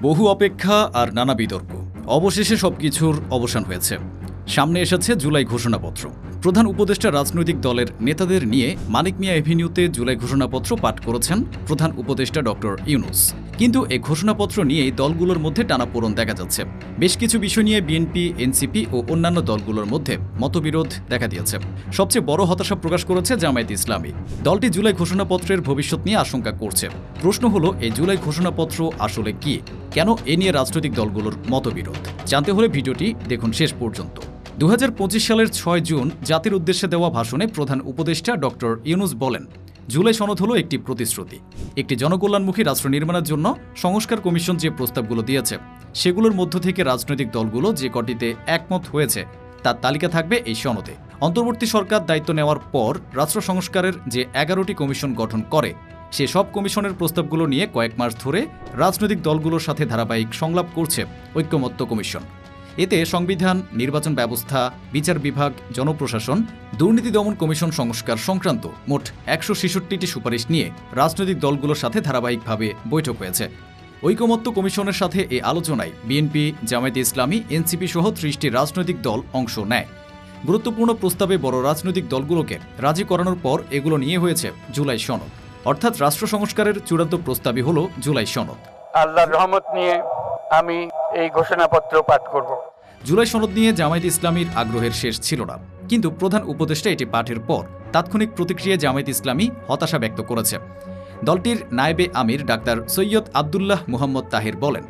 বহু অপেক্ষা আর নানা বিতর্ক অবশেষে সবকিছুর অবসান হয়েছে। সামনে এসেছে জুলাই ঘোষণাপত্র। প্রধান উপদেষ্টা রাজনৈতিক দলের নেতাদের নিয়ে মানিক মিয়া এভিনিউতে জুলাই ঘোষণাপত্র পাঠ করেছেন প্রধান উপদেষ্টা ডক্টর ইউনূস। কিন্তু এই ঘোষণাপত্র নিয়েই দলগুলোর মধ্যে টানাপোড়েন দেখা যাচ্ছে। বেশ কিছু বিষয় নিয়ে বিএনপি, এনসিপি ও অন্যান্য দলগুলোর মধ্যে মতবিরোধ দেখা দিয়েছে। সবচেয়ে বড় হতাশা প্রকাশ করেছে জামায়াতে ইসলামী। দলটি জুলাই ঘোষণাপত্রের ভবিষ্যৎ নিয়ে আশঙ্কা করছে। প্রশ্ন হলো, এই জুলাই ঘোষণাপত্র আসলে কি? কেন এ নিয়ে রাজনৈতিক দলগুলোর মতবিরোধ? জানতে হলে ভিডিওটি দেখুন শেষ পর্যন্ত। 2025 সালের 6 জুন জাতির উদ্দেশ্যে দেওয়া ভাষণে প্রধান উপদেষ্টা ডক্টর ইউনূস বলেন, জুলাই সনদ হলো একটি প্রতিশ্রুতি। একটি জনকল্যাণমুখী রাষ্ট্র নির্মাণের জন্য সংস্কার কমিশন যে প্রস্তাবগুলো দিয়েছে, সেগুলোর মধ্য থেকে রাজনৈতিক দলগুলো যে কটিতে একমত হয়েছে তার তালিকা থাকবে এই সনদে। অন্তর্বর্তী সরকার দায়িত্ব নেওয়ার পর রাষ্ট্র সংস্কারের যে 11টি কমিশন গঠন করে, সে সব কমিশনের প্রস্তাবগুলো নিয়ে কয়েক মাস ধরে রাজনৈতিক দলগুলোর সাথে ধারাবাহিক সংলাপ করছে ঐক্যমত্য কমিশন। এতে সংবিধান, নির্বাচন ব্যবস্থা, বিচার বিভাগ, জনপ্রশাসন, দুর্নীতি দমন কমিশন সংস্কার সংক্রান্ত মোট 166টি সুপারিশ নিয়ে রাজনৈতিক দলগুলোর সাথে ধারাবাহিকভাবে বৈঠক হয়েছে। ঐকমত্য কমিশনের সাথে এই আলোচনায় বিএনপি, জামায়াতে ইসলামী, এনসিপি সহ 30টি রাজনৈতিক দল অংশ নেয়। গুরুত্বপূর্ণ প্রস্তাবে বড় রাজনৈতিক দলগুলোকে রাজি করানোর পর এগুলো নিয়ে হয়েছে জুলাই সনদ। অর্থাৎ রাষ্ট্র সংস্কারের চূড়ান্ত প্রস্তাবই হলো জুলাই সনদ। আল্লাহর রহমত নিয়ে আমি এই ঘোষণাপত্র পাঠ করব। জুলাই সনদ নিয়ে জামায়াতে ইসলামীর আগ্রহের শেষ ছিল না, কিন্তু প্রধান উপদেষ্টা এটি পাঠের পর তাৎক্ষণিক প্রতিক্রিয়া জামায়াতে ইসলামী হতাশা ব্যক্ত করেছে। দলটির নায়েবে আমির ডাক্তার সৈয়দ আবদুল্লাহ মুহাম্মদ তাহের বলেন,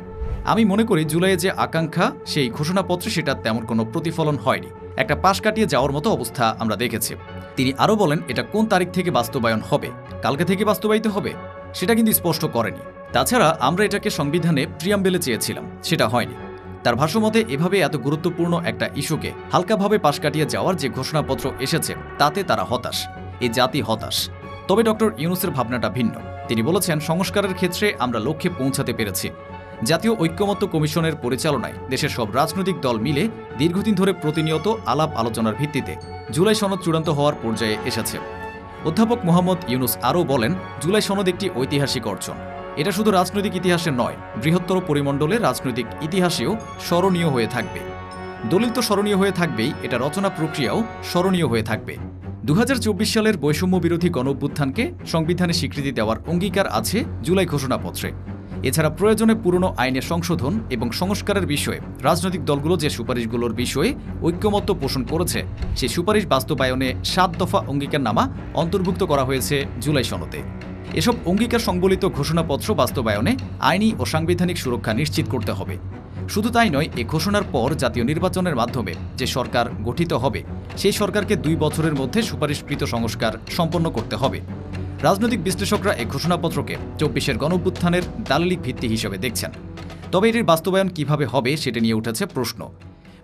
আমি মনে করি জুলাইয়ে যে আকাঙ্ক্ষা সেই ঘোষণাপত্রে সেটা তেমন কোনো প্রতিফলন হয়নি। একটা পাশ কাটিয়ে যাওয়ার মতো অবস্থা আমরা দেখেছি। তিনি আরও বলেন, এটা কোন তারিখ থেকে বাস্তবায়ন হবে, কালকে থেকে বাস্তবায়িত হবে, সেটা কিন্তু স্পষ্ট করেনি। তাছাড়া আমরা এটাকে সংবিধানে প্রিয়াম্বেলে চেয়েছিলাম, সেটা হয়নি। তার ভাষ্যমতে এভাবে এত গুরুত্বপূর্ণ একটা ইস্যুকে হালকাভাবে পাশ কাটিয়ে যাওয়ার যে ঘোষণাপত্র এসেছে তাতে তারা হতাশ, এই জাতি হতাশ। তবে ডক্টর ইউনূসের ভাবনাটা ভিন্ন। তিনি বলেছেন, সংস্কারের ক্ষেত্রে আমরা লক্ষ্যে পৌঁছাতে পেরেছি। জাতীয় ঐক্যমত্য কমিশনের পরিচালনায় দেশের সব রাজনৈতিক দল মিলে দীর্ঘদিন ধরে প্রতিনিয়ত আলাপ আলোচনার ভিত্তিতে জুলাই সনদ চূড়ান্ত হওয়ার পর্যায়ে এসেছে। অধ্যাপক মোহাম্মদ ইউনূস আরও বলেন, জুলাই সনদ একটি ঐতিহাসিক অর্জন। এটা শুধু রাজনৈতিক ইতিহাসে নয়, বৃহত্তর পরিমণ্ডলে রাজনৈতিক ইতিহাসেও স্মরণীয় হয়ে থাকবে। দলিল তো স্মরণীয় হয়ে থাকবেই, এটা রচনা প্রক্রিয়াও স্মরণীয় হয়ে থাকবে। 2024 সালের বৈষম্য বিরোধী গণঅভ্যুত্থানকে সংবিধানে স্বীকৃতি দেওয়ার অঙ্গীকার আছে জুলাই ঘোষণাপত্রে। এছাড়া প্রয়োজনে পুরনো আইনের সংশোধন এবং সংস্কারের বিষয়ে রাজনৈতিক দলগুলো যে সুপারিশগুলোর বিষয়ে ঐক্যমত্য পোষণ করেছে, সেই সুপারিশ বাস্তবায়নে 7 দফা অঙ্গীকারনামা অন্তর্ভুক্ত করা হয়েছে জুলাই সনদে। এসব অঙ্গীকার সংবলিত ঘোষণাপত্র বাস্তবায়নে আইনি ও সাংবিধানিক সুরক্ষা নিশ্চিত করতে হবে। শুধু তাই নয়, এ ঘোষণার পর জাতীয় নির্বাচনের মাধ্যমে যে সরকার গঠিত হবে, সেই সরকারকে 2 বছরের মধ্যে সুপারিশকৃত সংস্কার সম্পন্ন করতে হবে। রাজনৈতিক বিশ্লেষকরা এই ঘোষণাপত্রকে 24-এর গণঅভ্যুত্থানের দালিলিক ভিত্তি হিসেবে দেখছেন। তবে এটির বাস্তবায়ন কিভাবে হবে সেটা নিয়ে উঠেছে প্রশ্ন।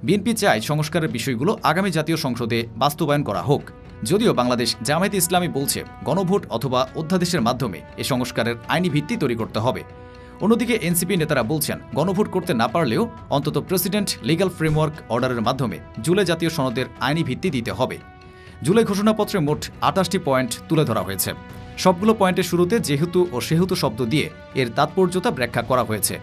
বিএনপি চায় সংস্কারের বিষয়গুলো আগামী জাতীয় সংসদে বাস্তবায়ন করা হোক। যদিও বাংলাদেশ জামায়াতে ইসলামী বলছে, গণভোট অথবা অধ্যাদেশের মাধ্যমে এ সংস্কারের আইনি ভিত্তি তৈরি করতে হবে। অন্যদিকে এনসিপি নেতারা বলছেন, গণভোট করতে না পারলেও অন্তত প্রেসিডেন্ট লিগ্যাল ফ্রেমওয়ার্ক অর্ডারের মাধ্যমে জুলাই জাতীয় সনদের আইনি ভিত্তি দিতে হবে। জুলাই ঘোষণাপত্রে মোট 28টি পয়েন্ট তুলে ধরা হয়েছে। সবগুলো পয়েন্টের শুরুতে যেহেতু ও সেহেতু শব্দ দিয়ে এর তাৎপর্যতা ব্যাখ্যা করা হয়েছে।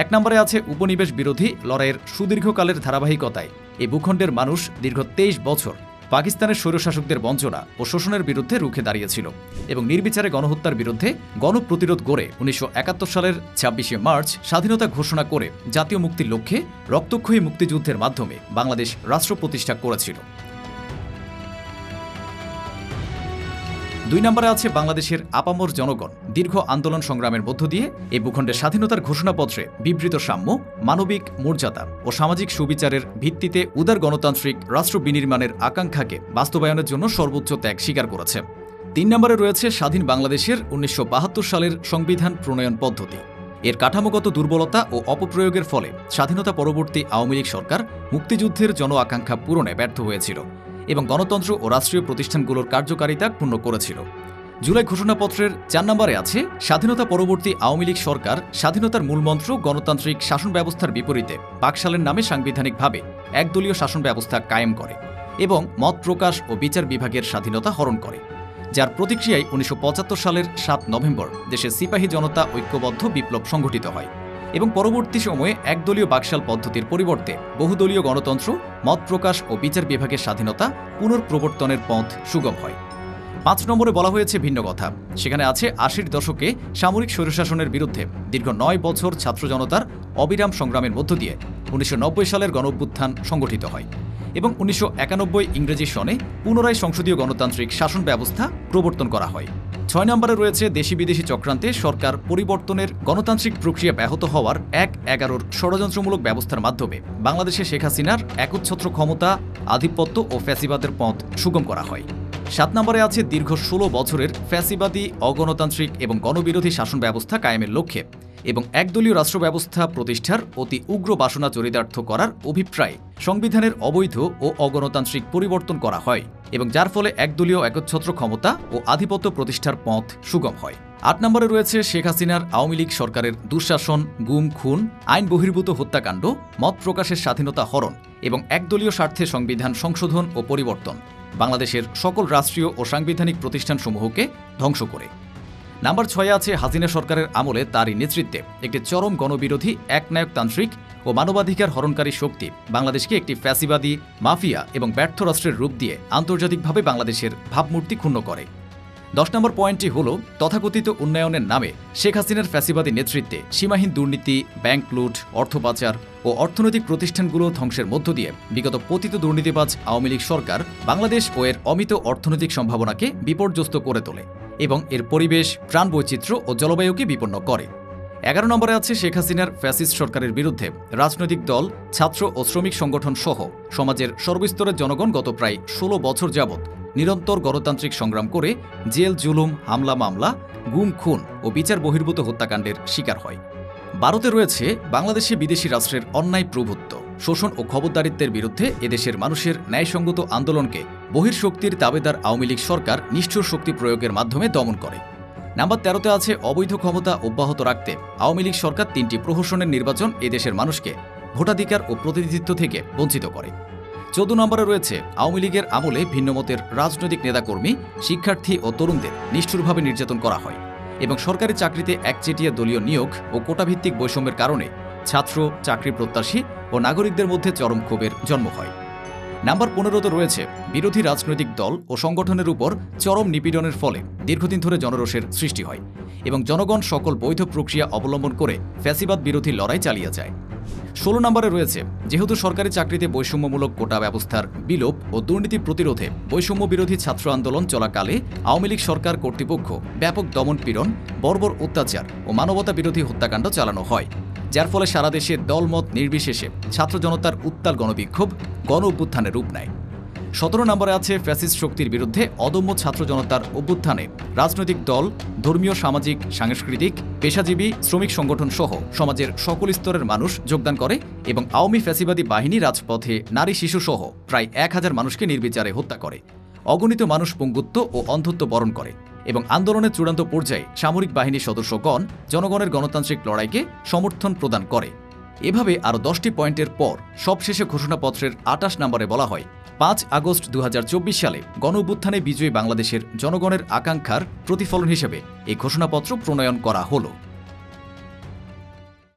1 নম্বরে আছে, উপনিবেশ বিরোধী লড়াইয়ের সুদীর্ঘকালের ধারাবাহিকতায় এই ভূখণ্ডের মানুষ দীর্ঘ 23 বছর পাকিস্তানের স্বৈরশাসকদের বঞ্চনা ও শোষণের বিরুদ্ধে রুখে দাঁড়িয়েছিল এবং নির্বিচারে গণহত্যার বিরুদ্ধে গণপ্রতিরোধ গড়ে 1971 সালের 26শে মার্চ স্বাধীনতা ঘোষণা করে জাতীয় মুক্তির লক্ষ্যে রক্তক্ষয়ী মুক্তিযুদ্ধের মাধ্যমে বাংলাদেশ রাষ্ট্র প্রতিষ্ঠা করেছিল। 2 নম্বরে আছে, বাংলাদেশের আপামর জনগণ দীর্ঘ আন্দোলন সংগ্রামের মধ্য দিয়ে এই ভূখণ্ডের স্বাধীনতার ঘোষণাপত্রে বিবৃত সাম্য, মানবিক মর্যাদা ও সামাজিক সুবিচারের ভিত্তিতে উদার গণতান্ত্রিক রাষ্ট্র বিনির্মাণের আকাঙ্ক্ষাকে বাস্তবায়নের জন্য সর্বোচ্চ ত্যাগ স্বীকার করেছে। 3 নম্বরে রয়েছে, স্বাধীন বাংলাদেশের 1972 সালের সংবিধান প্রণয়ন পদ্ধতি। এর কাঠামোগত দুর্বলতা ও অপপ্রয়োগের ফলে স্বাধীনতা পরবর্তী আওয়ামী লীগ সরকার মুক্তিযুদ্ধের জন আকাঙ্ক্ষা পূরণে ব্যর্থ হয়েছিল এবং গণতন্ত্র ও রাষ্ট্রীয় প্রতিষ্ঠানগুলোর কার্যকারিতা ক্ষুণ্ণ করেছিল। জুলাই ঘোষণাপত্রের 4 নম্বরে আছে, স্বাধীনতা পরবর্তী আওয়ামী লীগ সরকার স্বাধীনতার মূলমন্ত্র গণতান্ত্রিক শাসন ব্যবস্থার বিপরীতে বাকশালের নামে সাংবিধানিকভাবে একদলীয় শাসন ব্যবস্থা কায়েম করে এবং মত প্রকাশ ও বিচার বিভাগের স্বাধীনতা হরণ করে। যার প্রতিক্রিয়ায় 1975 সালের 7 নভেম্বর দেশের সিপাহী জনতা ঐক্যবদ্ধ বিপ্লব সংঘটিত হয় এবং পরবর্তী সময়ে একদলীয় বাকশাল পদ্ধতির পরিবর্তে বহুদলীয় গণতন্ত্র, মত প্রকাশ ও বিচার বিভাগের স্বাধীনতা পুনঃপ্রবর্তনের পথ সুগম হয়। 5 নম্বরে বলা হয়েছে ভিন্ন কথা। সেখানে আছে 80-র দশকে সামরিক স্বৈরশাসনের বিরুদ্ধে দীর্ঘ 9 বছর ছাত্র জনতার অবিরাম সংগ্রামের মধ্য দিয়ে 1990 সালের গণঅভ্যুত্থান সংগঠিত হয় এবং 1991 ইংরেজি সনে পুনরায় সংসদীয় গণতান্ত্রিক শাসন ব্যবস্থা প্রবর্তন করা হয়। 6 নম্বরে রয়েছে দেশি বিদেশি চক্রান্তে সরকার পরিবর্তনের গণতান্ত্রিক প্রক্রিয়া ব্যাহত হওয়ার 1/11 ষড়যন্ত্রমূলক ব্যবস্থার মাধ্যমে বাংলাদেশে শেখ হাসিনার একচ্ছত্র ক্ষমতা, আধিপত্য ও ফ্যাসিবাদের পথ সুগম করা হয়। 7 নম্বরে আছে দীর্ঘ 16 বছরের ফ্যাসিবাদী, অগণতান্ত্রিক এবং গণবিরোধী শাসন ব্যবস্থা কায়েমের লক্ষ্যে এবং একদলীয় রাষ্ট্র ব্যবস্থা প্রতিষ্ঠার অতি উগ্র বাসনা চরিতার্থ করার অভিপ্রায়ে সংবিধানের অবৈধ ও অগণতান্ত্রিক পরিবর্তন করা হয় এবং যার ফলে একদলীয় একচ্ছত্র ক্ষমতা ও আধিপত্য প্রতিষ্ঠার পথ সুগম হয়। 8 নম্বরে রয়েছে শেখ হাসিনার আওয়ামী লীগ সরকারের দুঃশাসন, গুম খুন, আইন বহির্ভূত হত্যাকাণ্ড, মত প্রকাশের স্বাধীনতা হরণ এবং একদলীয় স্বার্থে সংবিধান সংশোধন ও পরিবর্তন বাংলাদেশের সকল রাষ্ট্রীয় ও সাংবিধানিক প্রতিষ্ঠানসমূহকে ধ্বংস করে। নাম্বার 6 আছে হাসিনা সরকারের আমলে তারই নেতৃত্বে একটি চরম গণবিরোধী, একনায়কতান্ত্রিক ও মানবাধিকার হরণকারী শক্তি বাংলাদেশকে একটি ফ্যাসিবাদী, মাফিয়া এবং ব্যর্থ রাষ্ট্রের রূপ দিয়ে আন্তর্জাতিকভাবে বাংলাদেশের ভাবমূর্তি ক্ষুণ্ণ করে। 10 নম্বর পয়েন্টটি হল তথাকথিত উন্নয়নের নামে শেখ হাসিনার ফ্যাসিবাদী নেতৃত্বে সীমাহীন দুর্নীতি, ব্যাংক লুট, অর্থ পাচার ও অর্থনৈতিক প্রতিষ্ঠানগুলো ধ্বংসের মধ্য দিয়ে বিগত পতিত দুর্নীতিবাজ আওয়ামী লীগ সরকার বাংলাদেশ ও এর অমিত অর্থনৈতিক সম্ভাবনাকে বিপর্যস্ত করে তোলে এবং এর পরিবেশ, প্রাণবৈচিত্র্য ও জলবায়ুকে বিপন্ন করে। 11 নম্বরে আছে শেখ হাসিনার ফ্যাসিস্ট সরকারের বিরুদ্ধে রাজনৈতিক দল, ছাত্র ও শ্রমিক সংগঠন সহ সমাজের সর্বস্তরের জনগণ গত প্রায় 16 বছর যাবৎ নিরন্তর গণতান্ত্রিক সংগ্রাম করে জেল, জুলুম, হামলা, মামলা, গুম খুন ও বিচার বহির্ভূত হত্যাকাণ্ডের শিকার হয়। 12তে রয়েছে বাংলাদেশে বিদেশি রাষ্ট্রের অন্যায় প্রভুত্ব, শোষণ ও খবরদারিত্বের বিরুদ্ধে এদেশের মানুষের ন্যায়সঙ্গত আন্দোলনকে বহির্শক্তির দাবেদার আওয়ামী লীগ সরকার নিষ্ঠুর শক্তি প্রয়োগের মাধ্যমে দমন করে। নাম্বার 13তে আছে অবৈধ ক্ষমতা অব্যাহত রাখতে আওয়ামী লীগ সরকার 3টি প্রহসনের নির্বাচন এদেশের মানুষকে ভোটাধিকার ও প্রতিনিধিত্ব থেকে বঞ্চিত করে। 14 নম্বরে রয়েছে আওয়ামী লীগের আমলে ভিন্নমতের রাজনৈতিক নেতাকর্মী, শিক্ষার্থী ও তরুণদের নিষ্ঠুরভাবে নির্যাতন করা হয় এবং সরকারি চাকরিতে একচেটিয়া দলীয় নিয়োগ ও কোটাভিত্তিক বৈষম্যের কারণে ছাত্র, চাকরি প্রত্যাশী ও নাগরিকদের মধ্যে চরম ক্ষোভের জন্ম হয়। নাম্বার 15তে রয়েছে বিরোধী রাজনৈতিক দল ও সংগঠনের উপর চরম নিপীড়নের ফলে দীর্ঘদিন ধরে জনরোষের সৃষ্টি হয় এবং জনগণ সকল বৈধ প্রক্রিয়া অবলম্বন করে ফ্যাসিবাদ বিরোধী লড়াই চালিয়ে যায়। 16 নম্বরে রয়েছে যেহেতু সরকারি চাকরিতে বৈষম্যমূলক কোটা ব্যবস্থার বিলোপ ও দুর্নীতি প্রতিরোধে বৈষম্য বিরোধী ছাত্র আন্দোলন চলাকালে আওয়ামী লীগ সরকার কর্তৃপক্ষ ব্যাপক দমন-পীড়ন, বর্বর অত্যাচার ও মানবতা বিরোধী হত্যাকাণ্ড চালানো হয়, যার ফলে সারা দেশে দলমত নির্বিশেষে ছাত্র জনতার উত্তাল গণবিক্ষোভ গণ অভ্যুত্থানের রূপ নেয়। 17 নম্বরে আছে ফ্যাসিস্ট শক্তির বিরুদ্ধে অদম্য ছাত্র জনতার অভ্যুত্থানে রাজনৈতিক দল, ধর্মীয়, সামাজিক, সাংস্কৃতিক, পেশাজীবী, শ্রমিক সংগঠন সহ সমাজের সকল স্তরের মানুষ যোগদান করে এবং আওয়ামী ফ্যাসিবাদী বাহিনী রাজপথে নারী, শিশু সহ প্রায় 1000 মানুষকে নির্বিচারে হত্যা করে, অগণিত মানুষ পঙ্গুত্ব ও অন্ধত্ব বরণ করে এবং আন্দোলনের চূড়ান্ত পর্যায়ে সামরিক বাহিনীর সদস্যগণ জনগণের গণতান্ত্রিক লড়াইকে সমর্থন প্রদান করে। এভাবে আরও 10টি পয়েন্টের পর সবশেষে ঘোষণাপত্রের 28 নম্বরে বলা হয় 5 আগস্ট 2024 সালে গণঅভ্যুত্থানে বিজয়ী বাংলাদেশের জনগণের আকাঙ্ক্ষার প্রতিফলন হিসেবে এই ঘোষণাপত্র প্রণয়ন করা হলো।